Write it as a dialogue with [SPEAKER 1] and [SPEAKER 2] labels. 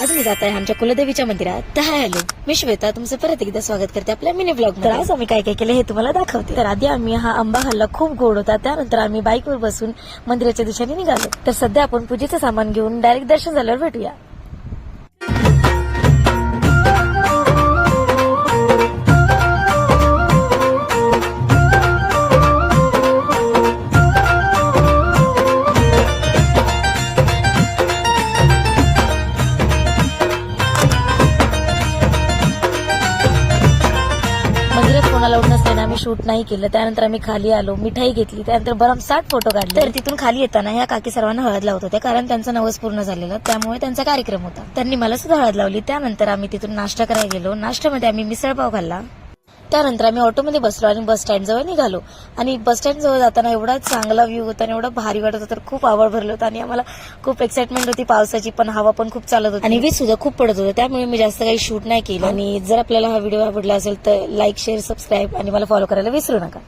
[SPEAKER 1] आज मी जात आहे आमच्या कुलदेवीच्या मंदिरात. तर हॅलो, मी श्वेता तुमचं परत एकदा स्वागत करते आपल्या मिनी ब्लॉग मध्ये. तर आज आम्ही काय काय केलं हे तुम्हाला दाखवते. तर आधी आम्ही हा आंबा खाल्ला, खूप गोड होता. त्यानंतर आम्ही बाईकवर बसून मंदिराच्या दिशेने निघालो. तर सध्या आपण पूजेचं सामान घेऊन डायरेक्ट दर्शन झाल्यावर भेटूया. मंदिरात कोणाला उठ नसल्याने आम्ही शूट नाही केलं. त्यानंतर आम्ही खाली आलो, मिठाई घेतली, त्यानंतर भरमसाठ फोटो काढले. तर तिथून खाली येताना ह्या काकी सर्वांना हळद लावत होत्या, कारण त्यांचं नवस पूर्ण झालेलं, त्यामुळे त्यांचा कार्यक्रम होता. त्यांनी मला सुद्धा हळद लावली. त्यानंतर आम्ही तिथून नाश्ता करायला गेलो. नाश्त्यामध्ये आम्ही मिसळपाव खाल्ला. त्यानंतर आम्ही ऑटोमध्ये बसलो आणि बस स्टँड जवळ निघालो. आणि बस स्टँड जवळ जाताना एवढा चांगला व्ह्यू होता आणि एवढा भारी वाटत होता, तर खूप आवड भरलं होतं आणि आम्हाला खूप एक्साइटमेंट होती पावसाची, पण हवा पण खूप चालत होती आणि वीज सुद्धा खूप पडत होतं. त्यामुळे मी जास्त काही शूट नाही केलं. आणि जर आपल्याला हा व्हिडिओ आवडला असेल तर लाईक, शेअर, सबस्क्राईब आणि मला फॉलो करायला विसरू नका.